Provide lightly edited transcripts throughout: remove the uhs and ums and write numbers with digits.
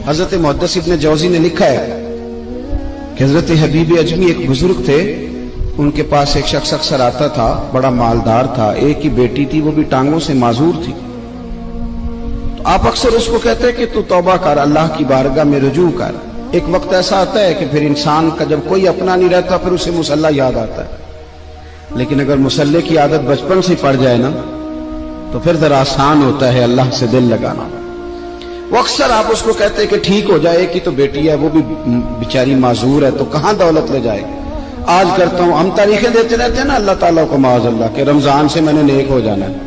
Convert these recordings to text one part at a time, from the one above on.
حضرت محدث ابن جوزی نے لکھا ہے کہ حضرت حبیب اجمی ایک بزرگ تھے، ان کے پاس ایک شخص اکثر آتا تھا، بڑا مالدار تھا، ایک ہی بیٹی تھی، وہ بھی ٹانگوں سے معذور تھی۔ تو آپ اکثر اس کو کہتے ہیں کہ تو توبہ کر، اللہ کی بارگاہ میں رجوع کر۔ ایک وقت ایسا آتا ہے کہ پھر انسان کا جب کوئی اپنا نہیں رہتا پھر اسے مصلی یاد آتا ہے، لیکن اگر مصلی کی عادت بچپن سے پڑ جائے نا تو پھر ذرا آسان ہوتا ہے اللہ سے دل لگانا۔ وہ اکثر آپ اس کو کہتے ہیں کہ ٹھیک ہو جائے کہ تو بیٹی ہے، وہ بھی بیچاری معذور ہے، تو کہاں دولت لے جائے۔ آج کرتا ہوں، ہم تاریخیں دیتے رہتے ہیں نا اللہ تعالیٰ کو معاذ اللہ کہ رمضان سے میں نے نیک ہو جانا ہے،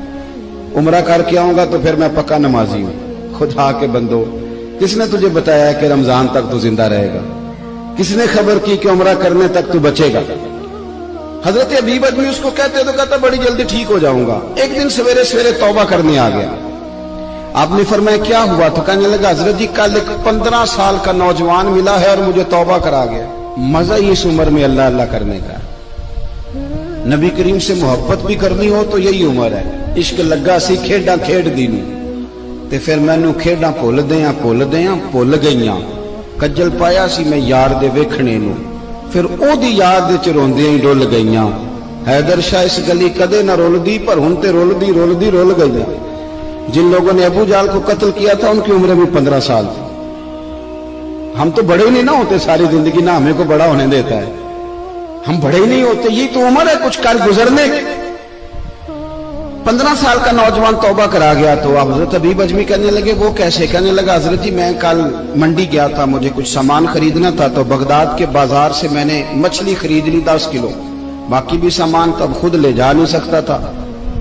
عمرہ کر کے آؤں گا تو پھر میں پکا نمازی ہوں۔ خدا کے بندو، کس نے تجھے بتایا کہ رمضان تک تو زندہ رہے گا؟ کس نے خبر کی کہ عمرہ کرنے تک تو بچے گا؟ حضرت حبیب اجمی اس کو کہتے تو کہتا بڑی جلدی ٹھیک ہو جاؤں گا۔ ایک دن سویرے سویرے توبہ کرنے آ گیا۔ آپ نے فرمایا کیا ہوا؟ تو کہنے لگا حضرت جی کل ایک 15 سال کا نوجوان ملا ہے اور مجھے توبہ کرا گیا۔ مزہ ہی اس عمر میں اللہ اللہ کرنے کا، نبی کریم سے محبت بھی کرنی ہو تو یہی عمر ہے۔ عشق لگا سی کھیڈاں کھیڈ دینی تے پھر مینوں کھیڈاں بھول بھول گئیاں، کجل پایا سی میں یار دے ویکھنے نو، پھر او دی یاد وچ روندیاں ہی ڈل گئیاں۔ حیدر شاہ اس گلی کدے نہ رولدی پر ہن تے رول گئیاں۔ جن لوگوں نے ابو جہل کو قتل کیا تھا ان کی عمر بھی 15 سال تھی۔ ہم تو بڑے ہی نہیں نہ ہوتے ساری زندگی، نہ ہمیں کو بڑا ہونے دیتا ہے، ہم بڑے ہی نہیں ہوتے، یہ تو عمر ہے کچھ کر گزرنے کی۔ 15 سال کا نوجوان توبہ کرا گیا تو اب حضرت حبیب اجمی کہنے لگے وہ کیسے؟ کہنے لگا حضرت جی میں کل منڈی گیا تھا، مجھے کچھ سامان خریدنا تھا، تو بغداد کے بازار سے میں نے مچھلی خرید لی 10 کلو، باقی بھی سامان تب خود لے جا نہیں سکتا تھا۔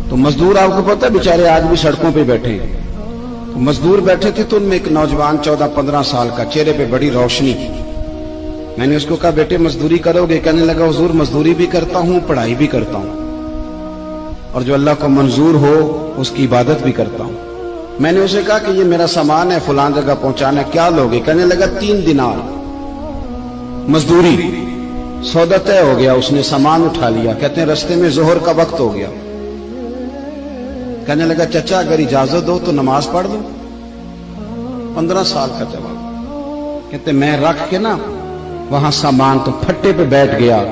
تو مزدور آپ کو پتہ ہے بیچارے آج بھی سڑکوں پہ بیٹھے، تو مزدور بیٹھے تھے تو ان میں ایک نوجوان 14-15 سال کا، چہرے پہ بڑی روشنی۔ میں نے اس کو کہا بیٹے مزدوری کرو گے؟ کہنے لگا حضور مزدوری بھی کرتا ہوں، پڑھائی بھی کرتا ہوں، اور جو اللہ کو منظور ہو اس کی عبادت بھی کرتا ہوں۔ میں نے اسے کہا کہ یہ میرا سامان ہے فلاں جگہ پہنچانا ہے، کیا لوگے؟ کہنے لگا 3 دینار مزدوری۔ سودا طے ہو گیا، اس نے سامان اٹھا لیا۔ کہتے ہیں رستے میں ظہر کا وقت ہو گیا، کہنے لگا چچا اگر اجازت دو تو نماز پڑھ دو۔ 15 سال کا جواب۔ کہتے میں رکھ کے نا وہاں سامان تو پھٹے پہ بیٹھ گیا،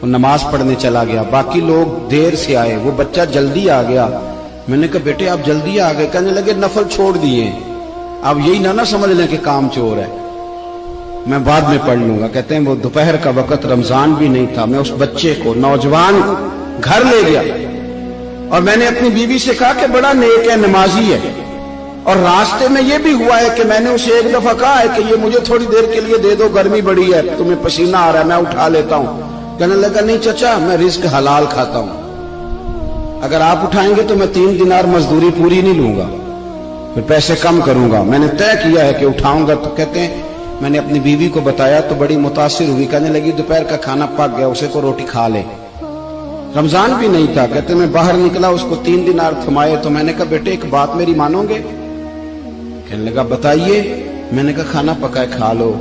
وہ نماز پڑھنے چلا گیا، باقی لوگ دیر سے آئے، وہ بچہ جلدی آ گیا۔ میں نے کہا بیٹے آپ جلدی آ گئے؟ کہنے لگے نفل چھوڑ دیے، اب یہی نہ سمجھ لیں کہ کام چور ہے، میں بعد میں پڑھ لوں گا۔ کہتے ہیں وہ دوپہر کا وقت، رمضان بھی نہیں تھا، میں اس بچے کو نوجوان گھر لے گیا اور میں نے اپنی بیوی سے کہا کہ بڑا نیک ہے، نمازی ہے، اور راستے میں یہ بھی ہوا ہے کہ میں نے اسے ایک دفعہ کہا ہے کہ یہ مجھے تھوڑی دیر کے لیے دے دو، گرمی بڑی ہے، تمہیں پسینہ آ رہا ہے، میں اٹھا لیتا ہوں۔ کہنے لگا نہیں چچا میں رزق حلال کھاتا ہوں، اگر آپ اٹھائیں گے تو میں 3 دینار مزدوری پوری نہیں لوں گا، پھر پیسے کم کروں گا، میں نے طے کیا ہے کہ اٹھاؤں گا۔ تو کہتے ہیں میں نے اپنی بیوی کو بتایا تو بڑی متاثر ہوئی، کہنے لگی دوپہر کا کھانا پک گیا، اسے کو روٹی کھا لے، رمضان بھی نہیں تھا۔ کہتے میں باہر نکلا، اس کو 3 دینار تھمائے، تو میں نے کہا بیٹے ایک بات میری مانو گے؟ کہنے لگا بتائیے۔ میں نے کہا کھانا پکائے کھا لو۔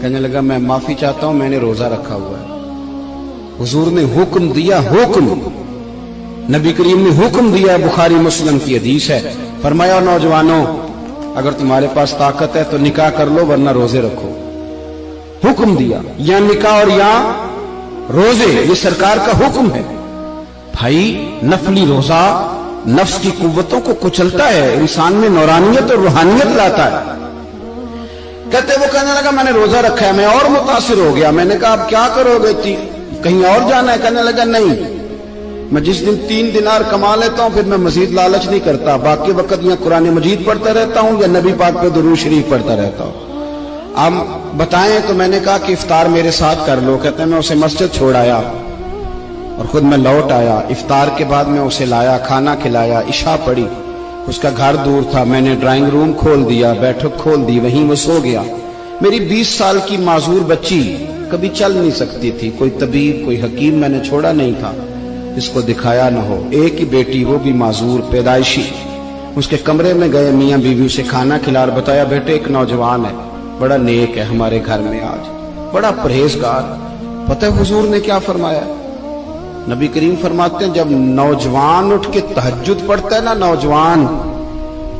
کہنے لگا میں معافی چاہتا ہوں، میں نے روزہ رکھا ہوا ہے۔ حضور نے حکم دیا، حکم نبی کریم نے حکم دیا، بخاری مسلم کی حدیث ہے، فرمایا نوجوانوں اگر تمہارے پاس طاقت ہے تو نکاح کر لو ورنہ روزے رکھو۔ حکم دیا، یا نکاح اور یا روزے، یہ سرکار کا حکم ہے۔ بھائی نفلی روزہ نفس کی قوتوں کو کچلتا ہے، انسان میں نورانیت اور روحانیت لاتا ہے۔ کہتے وہ کہنے لگا میں نے روزہ رکھا ہے، میں اور متاثر ہو گیا۔ میں نے کہا اب کیا کرو گے؟ کہیں اور جانا ہے؟ کہنے لگا نہیں، میں جس دن 3 دینار کما لیتا ہوں پھر میں مزید لالچ نہیں کرتا، باقی وقت یا قرآن مجید پڑھتا رہتا ہوں یا نبی پاک پہ درود شریف پڑھتا رہتا ہوں۔ اب بتائیں تو میں نے کہا کہ افطار میرے ساتھ کر لو۔ کہتے ہیں میں اسے مسجد چھوڑ آیا اور خود میں لوٹ آیا، افطار کے بعد میں اسے لایا، کھانا کھلایا، عشاء پڑھی، اس کا گھر دور تھا، میں نے ڈرائنگ روم کھول دیا، بیٹھک کھول دی، وہیں وہ سو گیا۔ میری 20 سال کی معذور بچی کبھی چل نہیں سکتی تھی، کوئی طبیب کوئی حکیم میں نے چھوڑا نہیں تھا اس کو دکھایا نہ ہو، ایک ہی بیٹی وہ بھی معذور پیدائشی۔ اس کے کمرے میں گئے، میاں بیوی اسے کھانا کھلا اور بتایا بیٹے ایک نوجوان ہے بڑا نیک ہے ہمارے گھر میں، آج بڑا پرہیزگار۔ پتہ ہے حضور نے کیا فرمایا؟ نبی کریم فرماتے ہیں جب نوجوان اٹھ کے تہجد پڑھتا ہے نا، نوجوان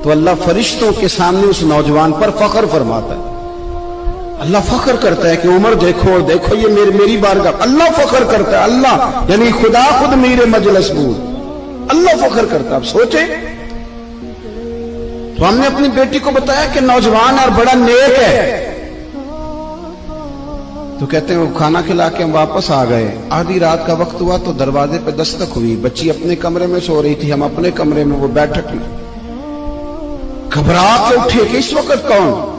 تو اللہ فرشتوں کے سامنے اس نوجوان پر فخر فرماتا ہے. اللہ فخر کرتا ہے کہ عمر دیکھو دیکھو یہ میری بارگاہ. اللہ فخر کرتا ہے, اللہ یعنی خدا خود میرے مجلس بود, اللہ فخر کرتا ہے. اب سوچے تو ہم نے اپنی بیٹی کو بتایا کہ نوجوان اور بڑا نیک ہے, تو کہتے ہیں وہ کھانا کھلا کے ہم واپس آ گئے. آدھی رات کا وقت ہوا تو دروازے پہ دستک ہوئی. بچی اپنے کمرے میں سو رہی تھی, ہم اپنے کمرے میں, وہ بیٹھک میں. گھبرا کے اٹھے کہ اس وقت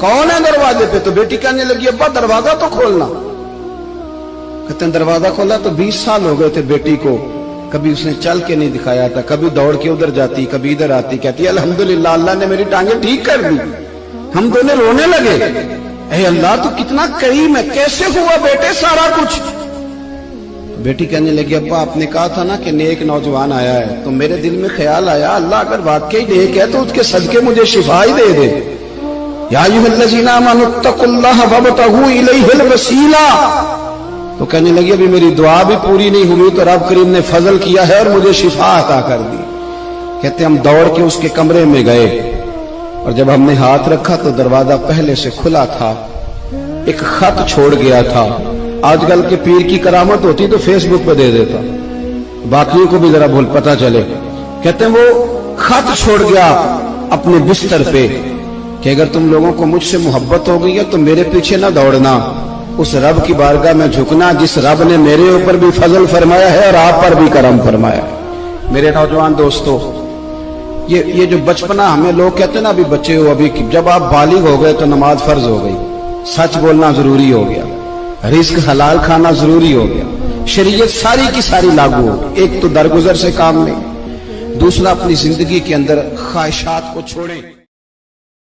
کون ہے دروازے پہ؟ تو بیٹی کہنے لگی ابا دروازہ تو کھولنا. کہتے ہیں دروازہ کھولا تو 20 سال ہو گئے تھے بیٹی کو, کبھی اس نے چل کے نہیں دکھایا تھا, کبھی دوڑ کے ادھر جاتی کبھی ادھر آتی. کہتی الحمدللہ اللہ نے میری ٹانگیں ٹھیک کر دی. ہم دونوں رونے لگے, اے اللہ تو کتنا کریم ہے, کیسے ہوا بیٹے سارا کچھ؟ بیٹی کہنے لگی ابا آپ نے کہا تھا نا کہ نیک نوجوان آیا ہے, تو میرے دل میں خیال آیا اللہ اگر واقعی نیک ہے تو اس کے صدقے مجھے شفا ہی دے دے. یا ایھا الذین آمنوا اتقوا اللہ وابتغوا الیہ الوسیلہ. تو کہنے لگی ابھی میری دعا بھی پوری نہیں ہوئی تو رب کریم نے فضل کیا ہے اور مجھے شفا عطا کر دی. کہتے ہم دوڑ کے اس کے کمرے میں گئے اور جب ہم نے ہاتھ رکھا تو دروازہ پہلے سے کھلا تھا, ایک خط چھوڑ گیا تھا. آج کل کے پیر کی کرامت ہوتی تو فیس بک پہ دے دیتا, باقیوں کو بھی ذرا بھول پتا چلے. کہتے ہیں وہ خط چھوڑ گیا اپنے بستر پہ کہ اگر تم لوگوں کو مجھ سے محبت ہو گئی ہے تو میرے پیچھے نہ دوڑنا, اس رب کی بارگاہ میں جھکنا جس رب نے میرے اوپر بھی فضل فرمایا ہے اور آپ پر بھی کرم فرمایا. میرے نوجوان دوستو, یہ جو بچپنا ہمیں لوگ کہتے ہیں نا ابھی بچے ہو, ابھی جب آپ بالغ ہو گئے تو نماز فرض ہو گئی, سچ بولنا ضروری ہو گیا, رزق حلال کھانا ضروری ہو گیا, شریعت ساری کی ساری لاگو ہو. ایک تو درگزر سے کام نہیں, دوسرا اپنی زندگی کے اندر خواہشات کو چھوڑیں.